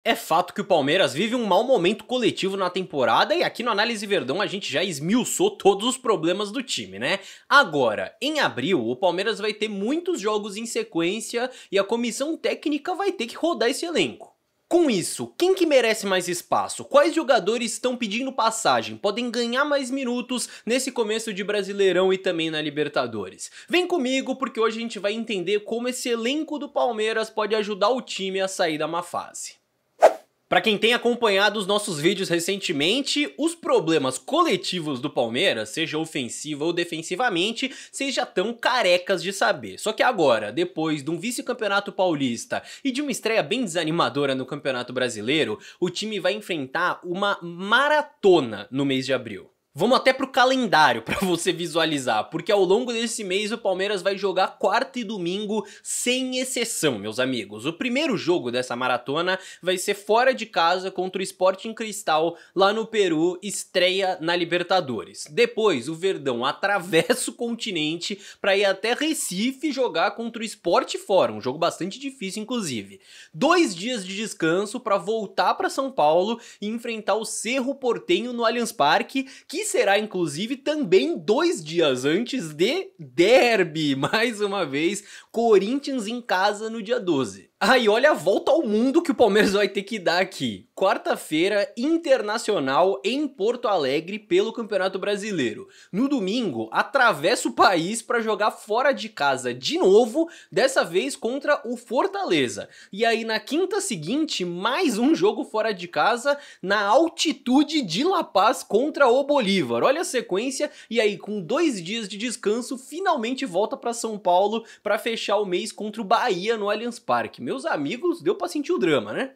É fato que o Palmeiras vive um mau momento coletivo na temporada e aqui no Análise Verdão a gente já esmiuçou todos os problemas do time, né? Agora, em abril, o Palmeiras vai ter muitos jogos em sequência e a comissão técnica vai ter que rodar esse elenco. Com isso, quem que merece mais espaço? Quais jogadores estão pedindo passagem? Podem ganhar mais minutos nesse começo de Brasileirão e também na Libertadores? Vem comigo porque hoje a gente vai entender como esse elenco do Palmeiras pode ajudar o time a sair da má fase. Para quem tem acompanhado os nossos vídeos recentemente, os problemas coletivos do Palmeiras, seja ofensiva ou defensivamente, vocês já estão carecas de saber. Só que agora, depois de um vice-campeonato paulista e de uma estreia bem desanimadora no Campeonato Brasileiro, o time vai enfrentar uma maratona no mês de abril. Vamos até pro calendário para você visualizar, porque ao longo desse mês o Palmeiras vai jogar quarta e domingo sem exceção, meus amigos. O primeiro jogo dessa maratona vai ser fora de casa contra o Sporting Cristal, lá no Peru, estreia na Libertadores. Depois o Verdão atravessa o continente para ir até Recife jogar contra o Sport fora, um jogo bastante difícil inclusive. 2 dias de descanso para voltar para São Paulo e enfrentar o Cerro Porteño no Allianz Parque, que será inclusive também 2 dias antes de derby, mais uma vez, Corinthians em casa no dia 12. Aí olha a volta ao mundo que o Palmeiras vai ter que dar aqui. Quarta-feira, Internacional em Porto Alegre pelo Campeonato Brasileiro. No domingo, atravessa o país para jogar fora de casa de novo, dessa vez contra o Fortaleza. E aí na quinta seguinte, mais um jogo fora de casa na altitude de La Paz contra o Bolívar. Olha a sequência e aí com 2 dias de descanso, finalmente volta para São Paulo para fechar o mês contra o Bahia no Allianz Parque. Meus amigos, deu pra sentir o drama, né?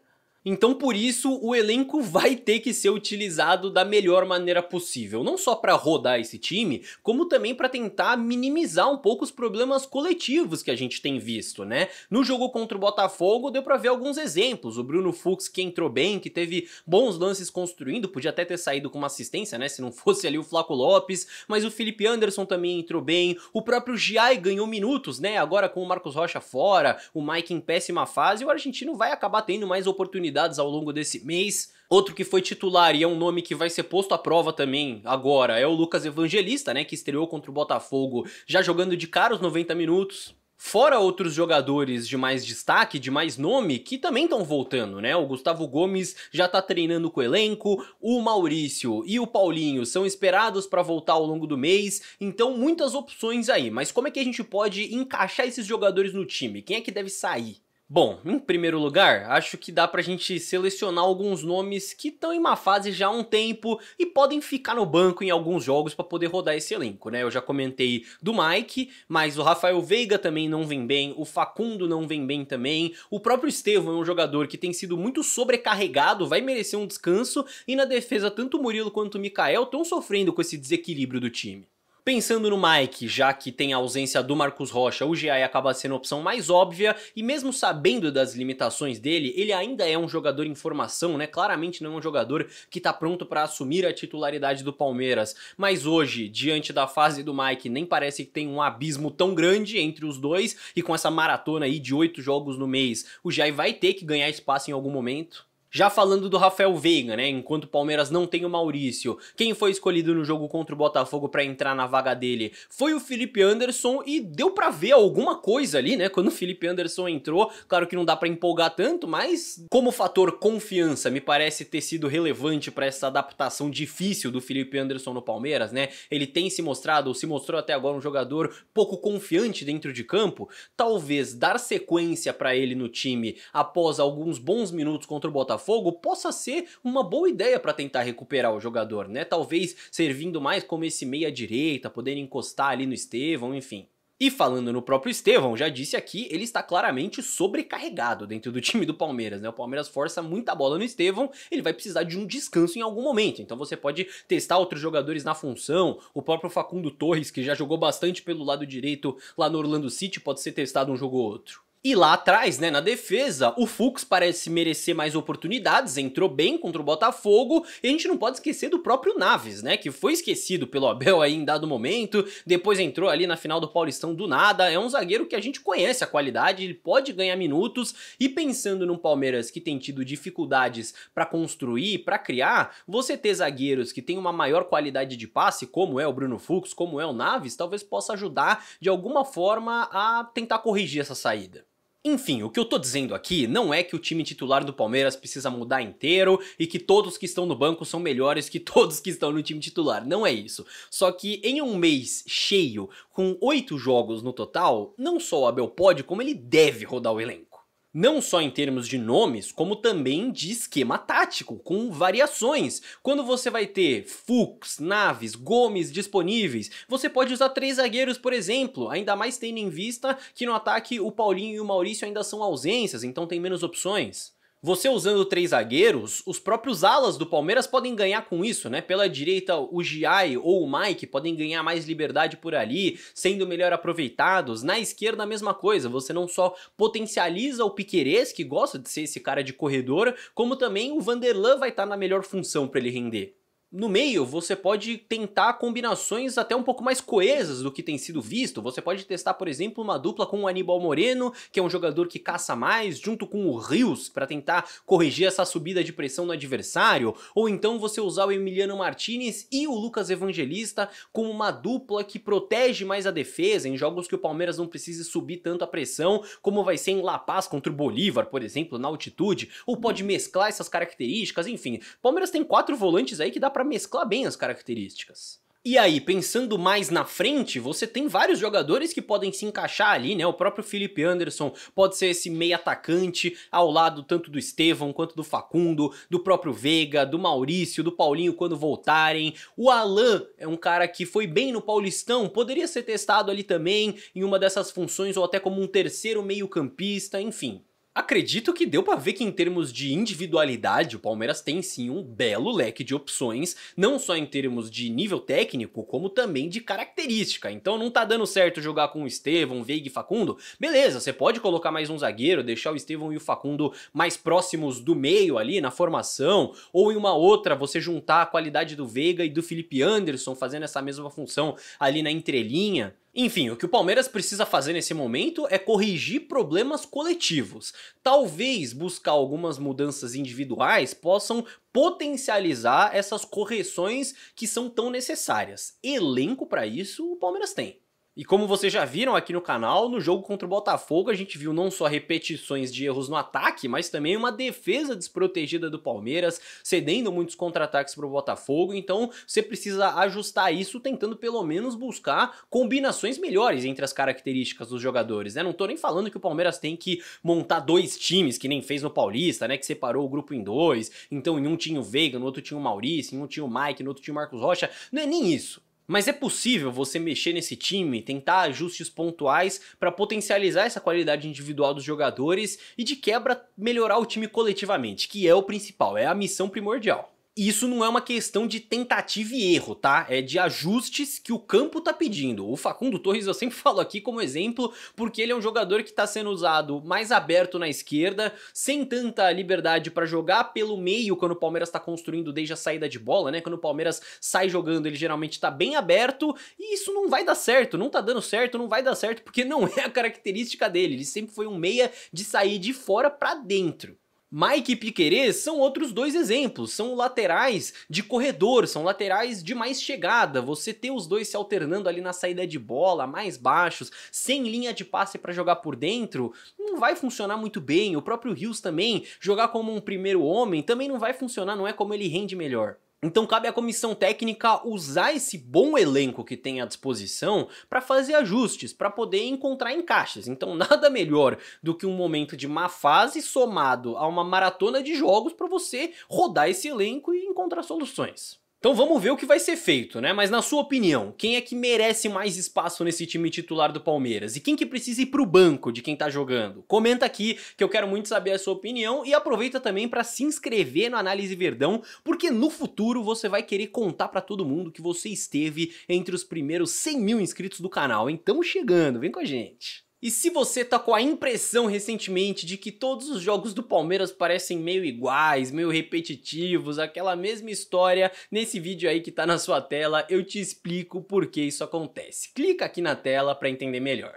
Então por isso o elenco vai ter que ser utilizado da melhor maneira possível, não só para rodar esse time, como também para tentar minimizar um pouco os problemas coletivos que a gente tem visto, né? No jogo contra o Botafogo deu para ver alguns exemplos, o Bruno Fux que entrou bem, que teve bons lances construindo, podia até ter saído com uma assistência, né, se não fosse ali o Flaco Lopes, mas o Felipe Anderson também entrou bem, o próprio Giai ganhou minutos, né, agora com o Marcos Rocha fora, o Mike em péssima fase, o argentino vai acabar tendo mais oportunidades ao longo desse mês. Outro que foi titular e é um nome que vai ser posto à prova também agora é o Lucas Evangelista, né, que estreou contra o Botafogo já jogando de cara os 90 minutos. Fora outros jogadores de mais destaque, de mais nome, que também estão voltando, né? O Gustavo Gomes já tá treinando com o elenco, o Maurício e o Paulinho são esperados para voltar ao longo do mês, então muitas opções aí. Mas como é que a gente pode encaixar esses jogadores no time? Quem é que deve sair? Bom, em primeiro lugar, acho que dá pra gente selecionar alguns nomes que estão em má fase já há um tempo e podem ficar no banco em alguns jogos pra poder rodar esse elenco, né? Eu já comentei do Mike, mas o Rafael Veiga também não vem bem, o Facundo não vem bem também, o próprio Estevão é um jogador que tem sido muito sobrecarregado, vai merecer um descanso, e na defesa tanto o Murilo quanto o Mikael estão sofrendo com esse desequilíbrio do time. Pensando no Mike, já que tem a ausência do Marcos Rocha, o Giai acaba sendo a opção mais óbvia, e mesmo sabendo das limitações dele, ele ainda é um jogador em formação, né? Claramente não é um jogador que tá pronto para assumir a titularidade do Palmeiras, mas hoje, diante da fase do Mike, nem parece que tem um abismo tão grande entre os dois, e com essa maratona aí de 8 jogos no mês, o Giai vai ter que ganhar espaço em algum momento. Já falando do Rafael Veiga, né, enquanto o Palmeiras não tem o Maurício, quem foi escolhido no jogo contra o Botafogo pra entrar na vaga dele foi o Felipe Anderson e deu pra ver alguma coisa ali, né, quando o Felipe Anderson entrou. Claro que não dá pra empolgar tanto, mas como fator confiança me parece ter sido relevante pra essa adaptação difícil do Felipe Anderson no Palmeiras, né, ele tem se mostrado, ou se mostrou até agora um jogador pouco confiante dentro de campo. Talvez dar sequência pra ele no time após alguns bons minutos contra o Botafogo possa ser uma boa ideia para tentar recuperar o jogador, né? Talvez servindo mais como esse meia-direita, podendo encostar ali no Estevão, enfim. E falando no próprio Estevão, já disse aqui, ele está claramente sobrecarregado dentro do time do Palmeiras, né? O Palmeiras força muita bola no Estevão, ele vai precisar de um descanso em algum momento, então você pode testar outros jogadores na função, o próprio Facundo Torres, que já jogou bastante pelo lado direito lá no Orlando City, pode ser testado um jogo ou outro. E lá atrás, né, na defesa, o Fux parece merecer mais oportunidades, entrou bem contra o Botafogo, e a gente não pode esquecer do próprio Naves, né, que foi esquecido pelo Abel aí em dado momento, depois entrou ali na final do Paulistão do nada, é um zagueiro que a gente conhece a qualidade, ele pode ganhar minutos, e pensando num Palmeiras que tem tido dificuldades pra construir, pra criar, você ter zagueiros que tem uma maior qualidade de passe, como é o Bruno Fux, como é o Naves, talvez possa ajudar de alguma forma a tentar corrigir essa saída. Enfim, o que eu tô dizendo aqui não é que o time titular do Palmeiras precisa mudar inteiro e que todos que estão no banco são melhores que todos que estão no time titular, não é isso. Só que em um mês cheio, com 8 jogos no total, não só o Abel pode, como ele deve rodar o elenco. Não só em termos de nomes, como também de esquema tático, com variações. Quando você vai ter Fux, Naves, Gomes disponíveis, você pode usar 3 zagueiros, por exemplo, ainda mais tendo em vista que no ataque o Paulinho e o Maurício ainda são ausências, então tem menos opções. Você usando 3 zagueiros, os próprios alas do Palmeiras podem ganhar com isso, né? Pela direita, o Giai ou o Mike podem ganhar mais liberdade por ali, sendo melhor aproveitados. Na esquerda, a mesma coisa, você não só potencializa o Piquerez, que gosta de ser esse cara de corredor, como também o Vanderlan vai estar na melhor função para ele render. No meio, você pode tentar combinações até um pouco mais coesas do que tem sido visto. Você pode testar, por exemplo, uma dupla com o Aníbal Moreno, que é um jogador que caça mais, junto com o Rios, para tentar corrigir essa subida de pressão no adversário. Ou então você usar o Emiliano Martinez e o Lucas Evangelista como uma dupla que protege mais a defesa, em jogos que o Palmeiras não precise subir tanto a pressão, como vai ser em La Paz contra o Bolívar, por exemplo, na altitude. Ou pode mesclar essas características, enfim. O Palmeiras tem 4 volantes aí que dá pra mesclar bem as características. E aí, pensando mais na frente, você tem vários jogadores que podem se encaixar ali, né? O próprio Felipe Anderson pode ser esse meio atacante ao lado tanto do Estevão quanto do Facundo, do próprio Veiga, do Maurício, do Paulinho quando voltarem. O Alan é um cara que foi bem no Paulistão, poderia ser testado ali também em uma dessas funções ou até como um terceiro meio-campista, enfim. Acredito que deu pra ver que em termos de individualidade o Palmeiras tem sim um belo leque de opções, não só em termos de nível técnico, como também de característica. Então não tá dando certo jogar com o Estevão, Veiga e Facundo? Beleza, você pode colocar mais um zagueiro, deixar o Estevão e o Facundo mais próximos do meio ali na formação, ou em uma outra você juntar a qualidade do Veiga e do Felipe Anderson fazendo essa mesma função ali na entrelinha. Enfim, o que o Palmeiras precisa fazer nesse momento é corrigir problemas coletivos. Talvez buscar algumas mudanças individuais possam potencializar essas correções que são tão necessárias. Elenco para isso o Palmeiras tem. E como vocês já viram aqui no canal, no jogo contra o Botafogo a gente viu não só repetições de erros no ataque, mas também uma defesa desprotegida do Palmeiras, cedendo muitos contra-ataques para o Botafogo, então você precisa ajustar isso tentando pelo menos buscar combinações melhores entre as características dos jogadores, né? Não tô nem falando que o Palmeiras tem que montar 2 times, que nem fez no Paulista, né? Que separou o grupo em 2, então em um tinha o Veiga, no outro tinha o Maurício, em um tinha o Mike, no outro tinha o Marcos Rocha, não é nem isso. Mas é possível você mexer nesse time, tentar ajustes pontuais para potencializar essa qualidade individual dos jogadores e de quebra melhorar o time coletivamente, que é o principal, é a missão primordial. Isso não é uma questão de tentativa e erro, tá? É de ajustes que o campo tá pedindo. O Facundo Torres eu sempre falo aqui como exemplo, porque ele é um jogador que tá sendo usado mais aberto na esquerda, sem tanta liberdade pra jogar pelo meio quando o Palmeiras tá construindo desde a saída de bola, né? Quando o Palmeiras sai jogando, ele geralmente tá bem aberto, e isso não vai dar certo, não tá dando certo, não vai dar certo, porque não é a característica dele. Ele sempre foi um meia de sair de fora pra dentro. Mike e Piquerez são outros 2 exemplos, são laterais de corredor, são laterais de mais chegada, você ter os dois se alternando ali na saída de bola, mais baixos, sem linha de passe para jogar por dentro, não vai funcionar muito bem. O próprio Rios também, jogar como um primeiro homem também não vai funcionar, não é como ele rende melhor. Então cabe à comissão técnica usar esse bom elenco que tem à disposição para fazer ajustes, para poder encontrar encaixes. Então nada melhor do que um momento de má fase somado a uma maratona de jogos para você rodar esse elenco e encontrar soluções. Então vamos ver o que vai ser feito, né? Mas na sua opinião, quem é que merece mais espaço nesse time titular do Palmeiras? E quem que precisa ir pro banco de quem tá jogando? Comenta aqui que eu quero muito saber a sua opinião e aproveita também para se inscrever no Análise Verdão, porque no futuro você vai querer contar para todo mundo que você esteve entre os primeiros 100 mil inscritos do canal. Então chegando, vem com a gente! E se você tá com a impressão recentemente de que todos os jogos do Palmeiras parecem meio iguais, meio repetitivos, aquela mesma história, nesse vídeo aí que tá na sua tela eu te explico por que isso acontece. Clica aqui na tela pra entender melhor.